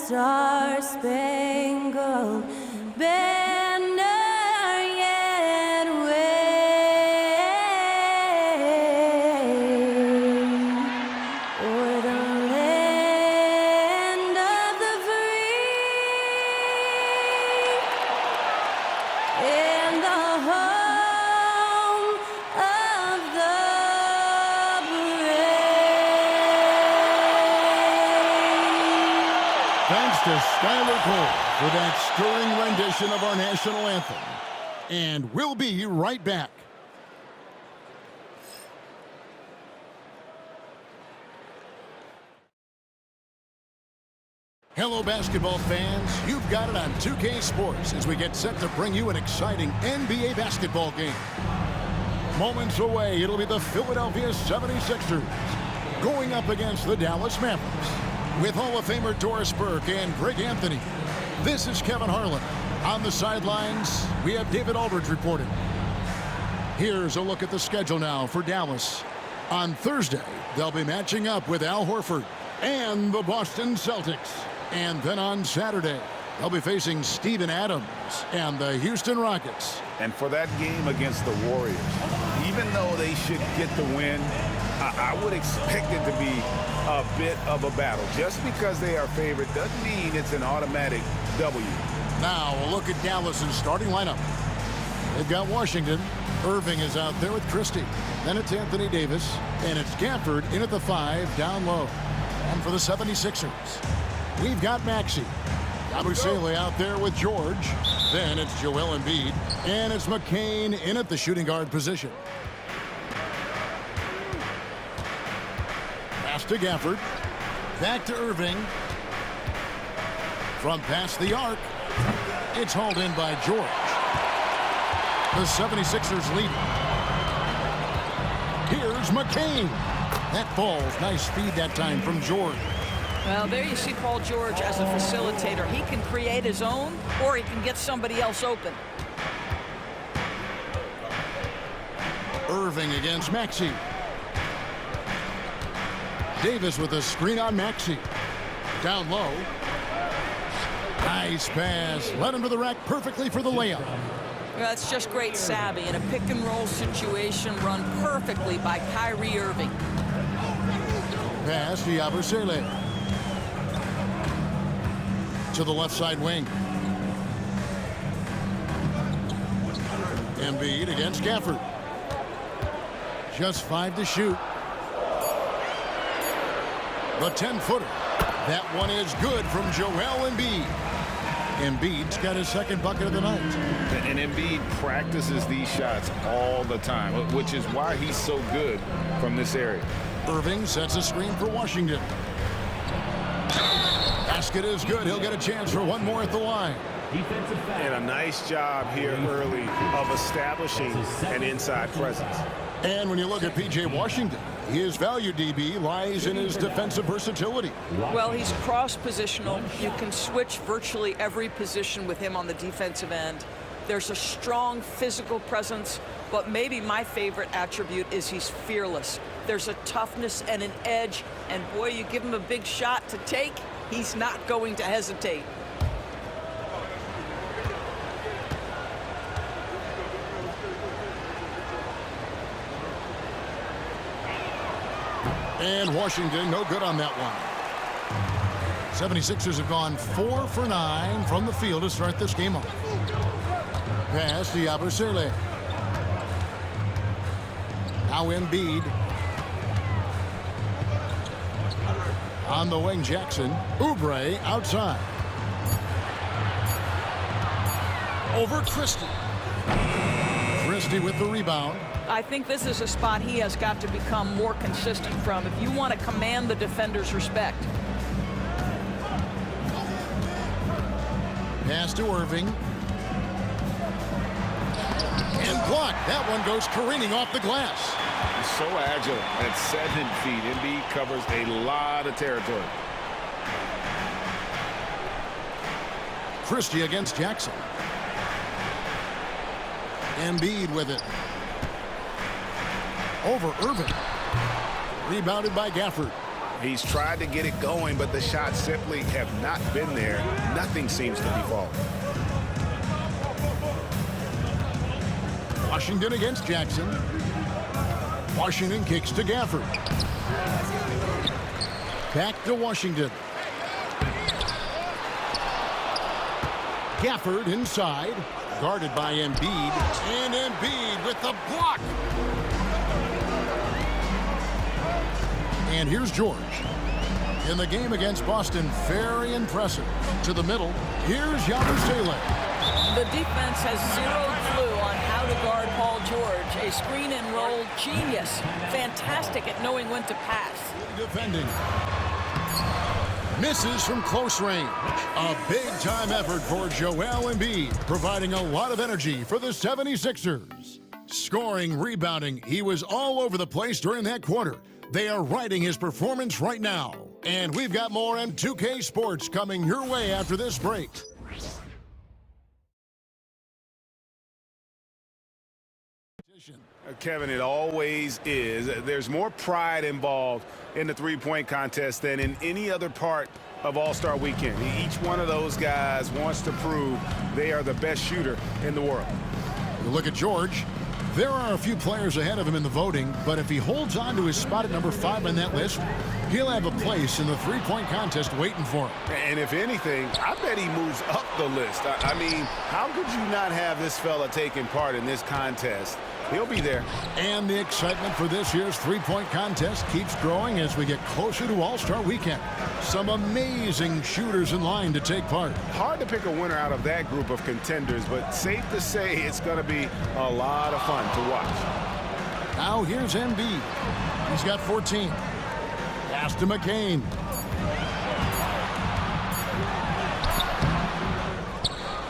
star-spangled banner yet wave o'er the land of the free and the home of the brave. Thanks to Skylar Cole for that stirring rendition of our national anthem. And we'll be right back. Hello, basketball fans. You've got it on 2K Sports as we get set to bring you an exciting NBA basketball game. Moments away, it'll be the Philadelphia 76ers going up against the Dallas Mavericks. With Hall of Famer Doris Burke and Greg Anthony, this is Kevin Harlan. On the sidelines, we have David Aldridge reporting. Here's a look at the schedule now for Dallas. On Thursday, they'll be matching up with Al Horford and the Boston Celtics. And then on Saturday, they'll be facing Steven Adams and the Houston Rockets. And for that game against the Warriors, even though they should get the win, I would expect it to be a bit of a battle. Just because they are favored doesn't mean it's an automatic W. Now a look at Dallas's starting lineup. They've got Washington. Irving is out there with Christie. Then it's Anthony Davis. And it's Gafford in at the 5 down low. And for the 76ers, we've got Maxey. Abusele out there with George. Then it's Joel Embiid. And it's McCain in at the shooting guard position. Pass to Gafford. Back to Irving. From past the arc. It's hauled in by George. The 76ers lead. Here's McCain. That falls. Nice speed that time from George. Well, there you see Paul George as a facilitator. He can create his own, or he can get somebody else open. Irving against Maxey. Davis with a screen on Maxey. Down low. Nice pass. Led him to the rack perfectly for the layup. That's just great savvy in a pick-and-roll situation run perfectly by Kyrie Irving. Pass to Abusele. To the left side wing. Embiid against Gafford. Just 5 to shoot. The 10-footer. That one is good from Joel Embiid. Embiid's got his second bucket of the night. And Embiid practices these shots all the time, which is why he's so good from this area. Irving sets a screen for Washington. Basket is good. He'll get a chance for one more at the line. And a nice job here early of establishing an inside presence. And when you look at P.J. Washington, his value, DB, lies in his defensive versatility. Well, he's cross-positional. You can switch virtually every position with him on the defensive end. There's a strong physical presence, but maybe my favorite attribute is he's fearless. There's a toughness and an edge, and boy, you give him a big shot to take, he's not going to hesitate. And Washington, no good on that one. 76ers have gone 4 for 9 from the field to start this game off. Pass to Abusele. Now Embiid. On the wing, Jackson. Oubre outside. Over Christie. Christie with the rebound. I think this is a spot he has got to become more consistent from if you want to command the defender's respect. Pass to Irving. And blocked. That one goes careening off the glass. He's so agile at 7 feet. Embiid covers a lot of territory. Christie against Jackson. Embiid with it. Over Irving. Rebounded by Gafford. He's tried to get it going, but the shots simply have not been there. Nothing seems to be falling. Washington against Jackson. Washington kicks to Gafford. Back to Washington. Gafford inside. Guarded by Embiid. And Embiid with the block. And here's George. In the game against Boston, very impressive. To the middle, here's Yabusele. The defense has zero clue on how to guard Paul George. A screen and roll genius. Fantastic at knowing when to pass. Defending. Misses from close range. A big-time effort for Joel Embiid, providing a lot of energy for the 76ers. Scoring, rebounding, he was all over the place during that quarter. They are riding his performance right now. And we've got more M2K Sports coming your way after this break. Kevin, it always is. There's more pride involved in the three-point contest than in any other part of All-Star Weekend. Each one of those guys wants to prove they are the best shooter in the world. You look at George. There are a few players ahead of him in the voting, but if he holds on to his spot at number 5 on that list, he'll have a place in the three-point contest waiting for him. And if anything, I bet he moves up the list. I mean, how could you not have this fella taking part in this contest? He'll be there. And the excitement for this year's three-point contest keeps growing as we get closer to All-Star Weekend. Some amazing shooters in line to take part. Hard to pick a winner out of that group of contenders, but safe to say it's going to be a lot of fun to watch. Now here's Embiid. He's got 14. Pass to McCain.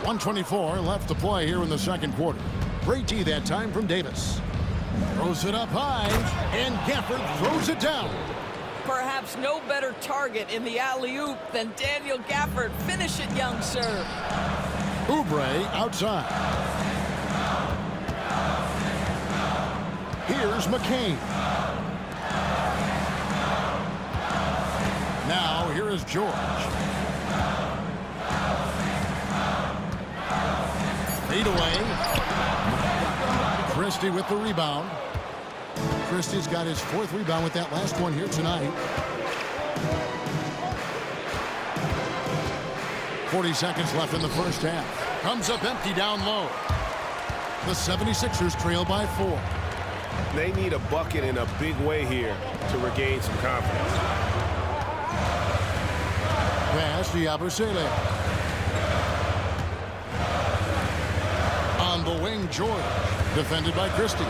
.124 left to play here in the second quarter. Great D that time from Davis. Throws it up high, and Gafford throws it down. Perhaps no better target in the alley-oop than Daniel Gafford. Finish it, young sir. Oubre outside. Here's McCain. Now here is George. Fade away. Christie with the rebound. Christie's got his 4th rebound with that last one here tonight. 40 seconds left in the first half. Comes up empty down low. The 76ers trail by 4. They need a bucket in a big way here to regain some confidence. Pass to Yabusele. On the wing, George. Defended by Christie.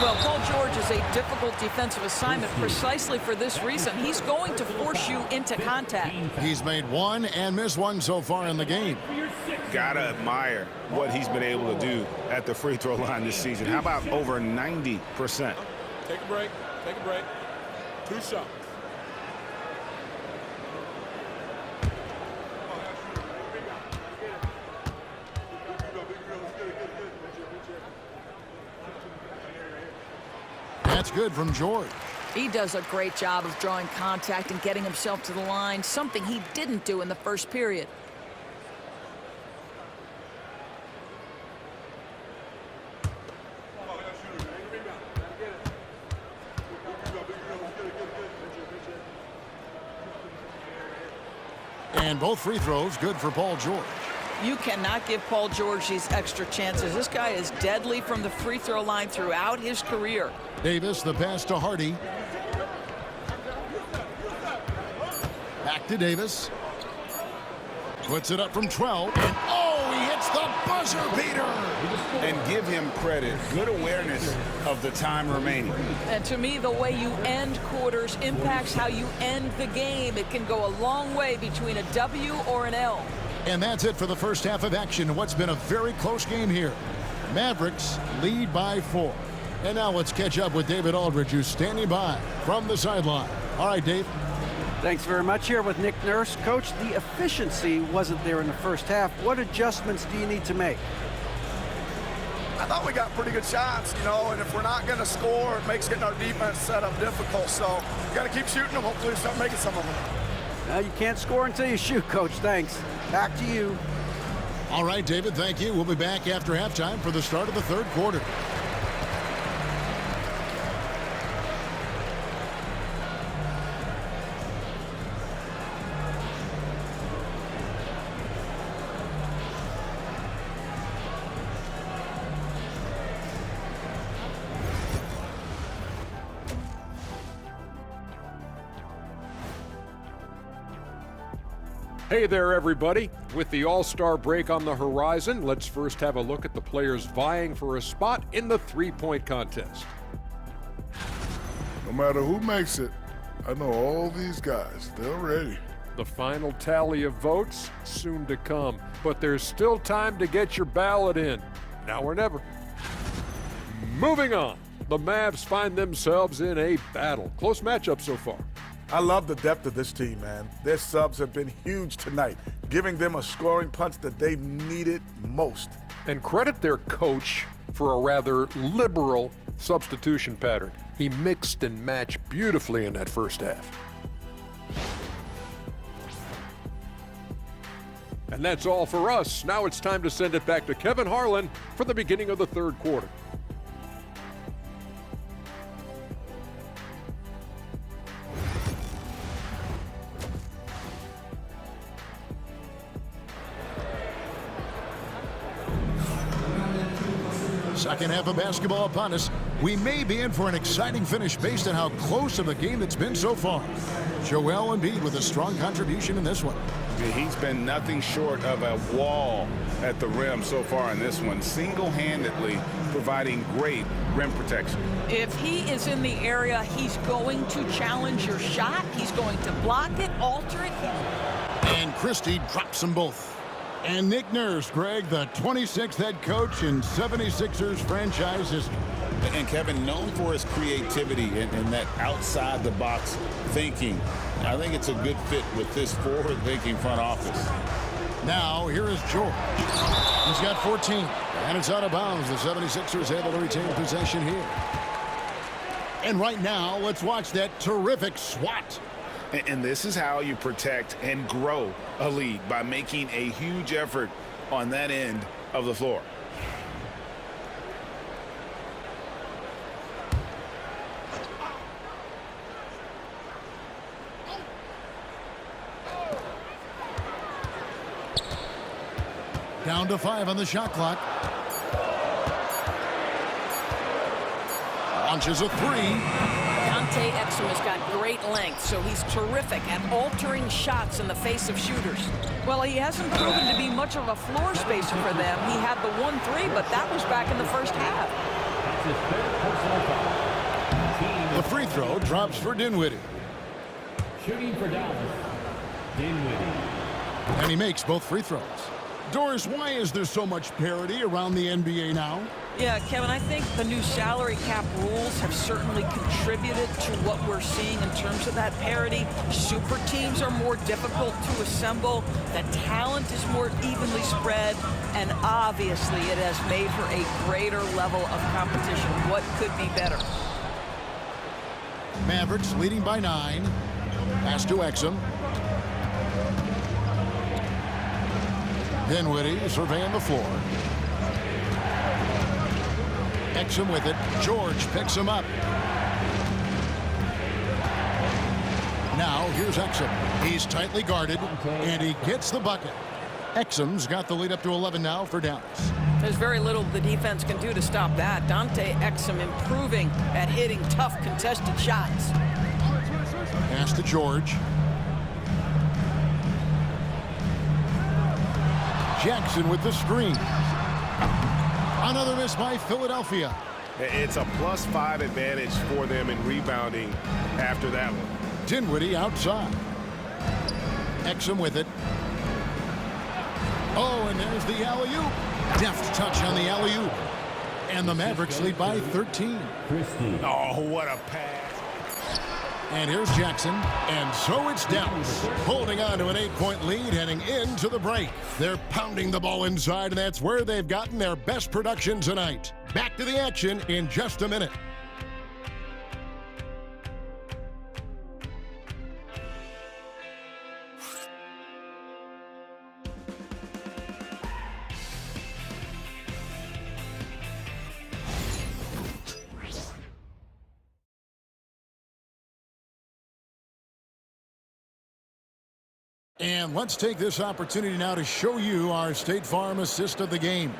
Well, Paul George is a difficult defensive assignment precisely for this reason. He's going to force you into contact. He's made 1 and missed 1 so far in the game. Gotta admire what he's been able to do at the free throw line this season. How about over 90%? Take a break. Take a break. 2 shots. That's good from George. He does a great job of drawing contact and getting himself to the line, something he didn't do in the first period. And both free throws good for Paul George. You cannot give Paul George these extra chances. This guy is deadly from the free throw line throughout his career. Davis, the pass to Hardy. Back to Davis. Puts it up from 12. And oh, he hits the buzzer beater. And give him credit. Good awareness of the time remaining. And to me, the way you end quarters impacts how you end the game. It can go a long way between a W or an L. And that's it for the first half of action in what's been a very close game here. Mavericks lead by 4. And now let's catch up with David Aldridge, who's standing by from the sideline. All right, Dave. Thanks very much. Here with Nick Nurse. Coach, the efficiency wasn't there in the first half. What adjustments do you need to make? I thought we got pretty good shots, you know, and if we're not going to score, it makes getting our defense set up difficult. So we got to keep shooting them. Hopefully we start making some of them. You can't score until you shoot, Coach. Thanks. Back to you. All right, David, thank you. We'll be back after halftime for the start of the third quarter. Hey there, everybody. With the All-Star break on the horizon, let's first have a look at the players vying for a spot in the three-point contest. No matter who makes it, I know all these guys, they're ready. The final tally of votes soon to come, but there's still time to get your ballot in. Now or never. Moving on, the Mavs find themselves in a battle. Close matchup so far. I love the depth of this team, man. Their subs have been huge tonight, giving them a scoring punch that they needed most. And credit their coach for a rather liberal substitution pattern. He mixed and matched beautifully in that first half. And that's all for us. Now it's time to send it back to Kevin Harlan for the beginning of the third quarter. Second half of basketball upon us. We may be in for an exciting finish based on how close of a game it's been so far. Joel Embiid with a strong contribution in this one. He's been nothing short of a wall at the rim so far in this one, single-handedly providing great rim protection. If he is in the area, he's going to challenge your shot. He's going to block it, alter it. And Christie drops them both. And Nick Nurse, Greg, the 26th head coach in 76ers franchise history. And Kevin, known for his creativity and that outside-the-box thinking. I think it's a good fit with this forward-thinking front office. Now, here is George. He's got 14, and it's out of bounds. The 76ers able to retain possession here. And right now, let's watch that terrific swat. And this is how you protect and grow a lead, by making a huge effort on that end of the floor. Down to 5 on the shot clock. Launches a 3. Dante Exum has got great length, so he's terrific at altering shots in the face of shooters. Well, he hasn't proven to be much of a floor spacer for them. He had the 1-3, but that was back in the first half. The free throw drops for Dinwiddie. Shooting for Dallas, Dinwiddie. And he makes both free throws. Doris, why is there so much parity around the NBA now? Yeah, Kevin, I think the new salary cap rules have certainly contributed to what we're seeing in terms of that parity. Super teams are more difficult to assemble. The talent is more evenly spread. And obviously, it has made for a greater level of competition. What could be better? Mavericks leading by 9. Pass to Exum. Dinwiddie surveying the floor. Exum with it. George picks him up. Now here's Exum. He's tightly guarded, and he gets the bucket. Exum's got the lead up to 11 now for Dallas. There's very little the defense can do to stop that. Dante Exum improving at hitting tough contested shots. Pass to George. Jackson with the screen. Another miss by Philadelphia. It's a +5 advantage for them in rebounding after that one. Dinwiddie outside. Exum with it. Oh, and there's the alley-oop. Deft touch on the alley-oop. And the Mavericks lead by 13. Oh, what a pass. And here's Jackson. And so it's Dallas, holding on to an 8-point lead heading into the break. They're pounding the ball inside, and that's where they've gotten their best production tonight. Back to the action in just a minute. And let's take this opportunity now to show you our State Farm assist of the game.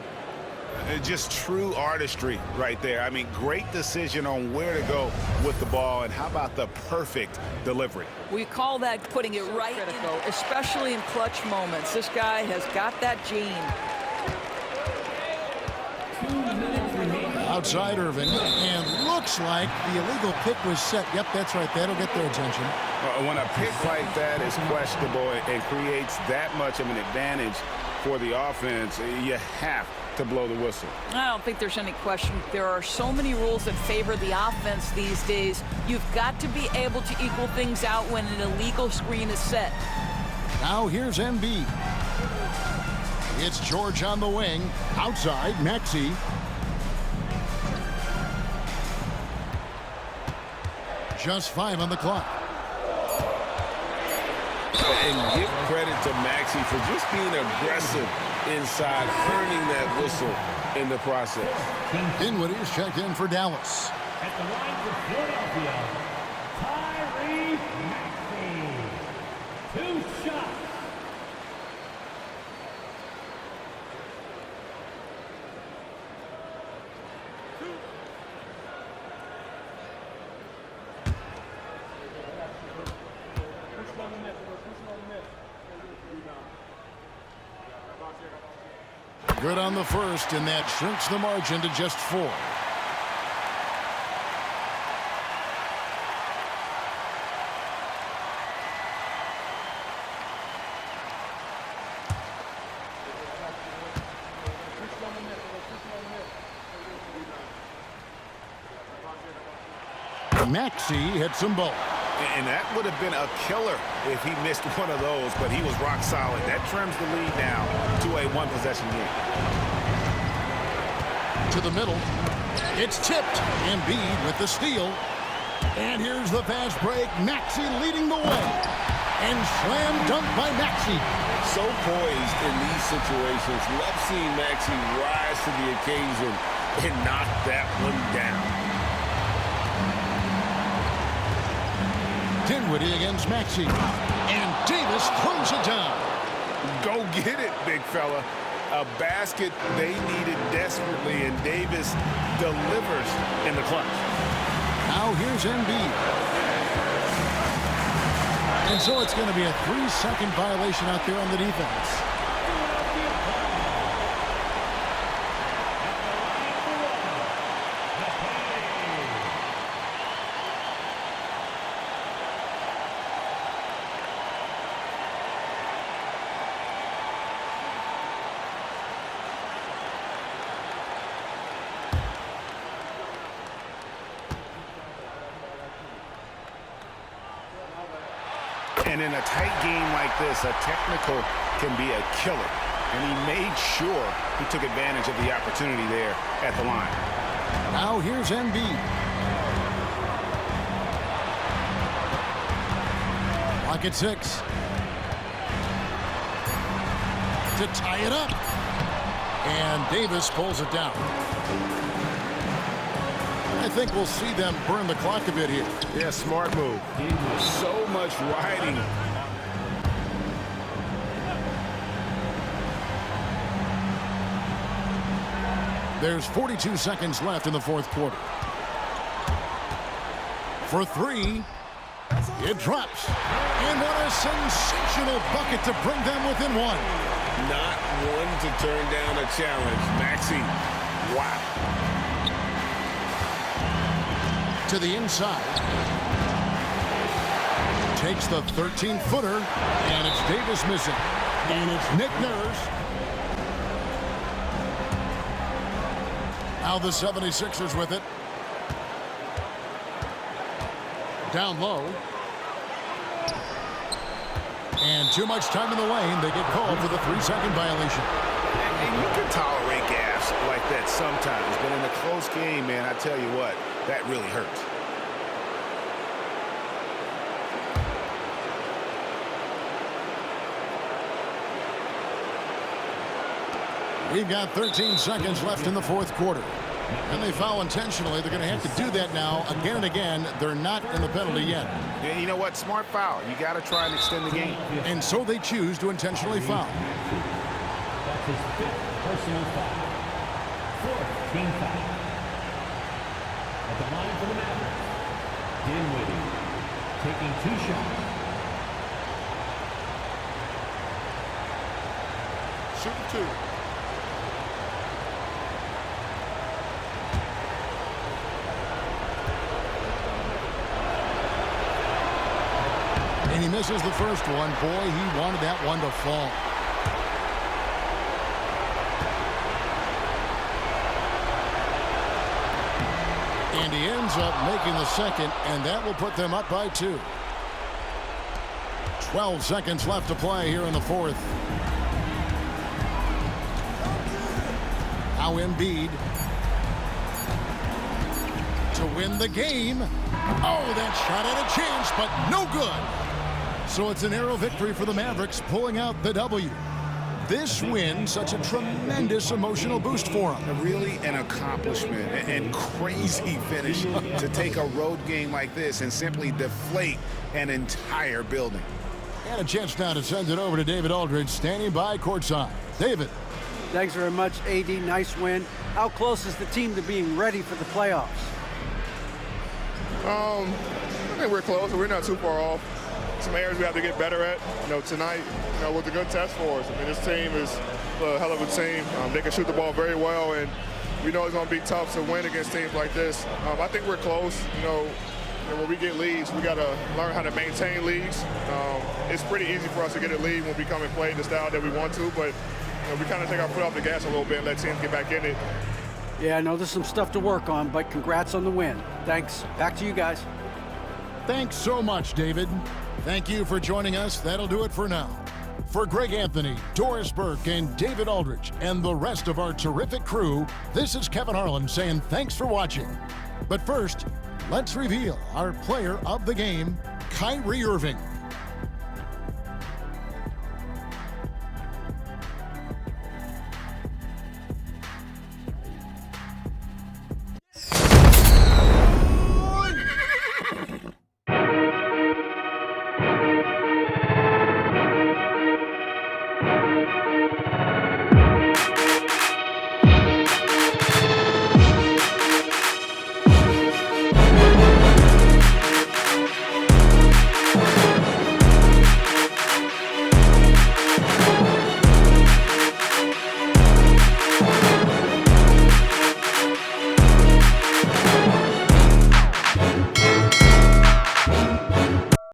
Just true artistry right there. I mean, great decision on where to go with the ball, and how about the perfect delivery? We call that putting it right critical, especially in clutch moments. This guy has got that gene. Outside Irving, and looks like the illegal pick was set. Yep, that's right. That'll get their attention. When a pick like that is questionable and creates that much of an advantage for the offense, you have to blow the whistle. I don't think there's any question. There are so many rules that favor the offense these days. You've got to be able to equal things out when an illegal screen is set. Now here's Embiid. It's George on the wing. Outside, Maxey. Just 5 on the clock. And give credit to Maxey for just being aggressive inside, earning that whistle in the process. Dinwiddie is checked in for Dallas. At the line for Philadelphia, Tyrese Maxey. 2 shots. Good on the first, and that shrinks the margin to just 4. Maxey hits them both. And that would have been a killer if he missed one of those, but he was rock solid. That trims the lead now to a 1-possession game. To the middle. It's tipped. Embiid with the steal. And here's the fast break. Maxey leading the way. And slam dunk by Maxey. So poised in these situations. Love seeing Maxey rise to the occasion and knock that one down. Dinwiddie against Maxey. And Davis throws it down. Go get it, big fella. A basket they needed desperately, and Davis delivers in the clutch. Now here's Embiid. And so it's going to be a 3-second violation out there on the defense. And in a tight game like this, a technical can be a killer. And he made sure he took advantage of the opportunity there at the line. Now here's Embiid. Clock at 6. To tie it up. And Davis pulls it down. I think we'll see them burn the clock a bit here. Yeah, smart move. So much riding. There's 42 seconds left in the fourth quarter. For 3, it drops. And what a sensational bucket to bring them within 1. Not one to turn down a challenge. Maxey, wow. To the inside. Takes the 13-footer, and it's Davis missing. And it's Nick Nurse. Now the 76ers with it. Down low. And too much time in the lane. They get called for the 3-second violation. And you can tolerate gaffes like that sometimes, but in a close game, man, I tell you what, that really hurts. We've got 13 seconds left in the fourth quarter. And they foul intentionally. They're going to have to do that now again and again. They're not in the penalty yet. Yeah, you know what? Smart foul. You got to try and extend the game. And so they choose to intentionally foul. That's his 5th personal foul. 4th team foul. At the line for the Mavericks, Dinwiddie taking 2 shots. Shooting 2. And he misses the first one. Boy, he wanted that one to fall. And he ends up making the second, and that will put them up by 2. 12 seconds left to play here in the fourth. Now Embiid to win the game. Oh, that shot had a chance, but no good. So it's a narrow victory for the Mavericks, pulling out the W. This win, such a tremendous emotional boost for them. Really an accomplishment and crazy finish to take a road game like this and simply deflate an entire building. And a chance now to send it over to David Aldridge, standing by courtside. David. Thanks very much, AD. Nice win. How close is the team to being ready for the playoffs? I think we're close. We're not too far off. Some areas we have to get better at. Tonight, was a good test for us. I mean, this team is a hell of a team. They can shoot the ball very well, and we know it's going to be tough to win against teams like this. I think we're close. When we get leads, we got to learn how to maintain leads. It's pretty easy for us to get a lead when we come and play the style that we want to, but we kind of take our foot off the gas a little bit and let teams get back in it. Yeah, I know there's some stuff to work on, but congrats on the win. Thanks. Back to you guys. Thanks so much, David. Thank you for joining us. That'll do it for now. For Greg Anthony, Doris Burke, and David Aldridge, and the rest of our terrific crew, this is Kevin Harlan saying thanks for watching. But first, let's reveal our player of the game, Kyrie Irving.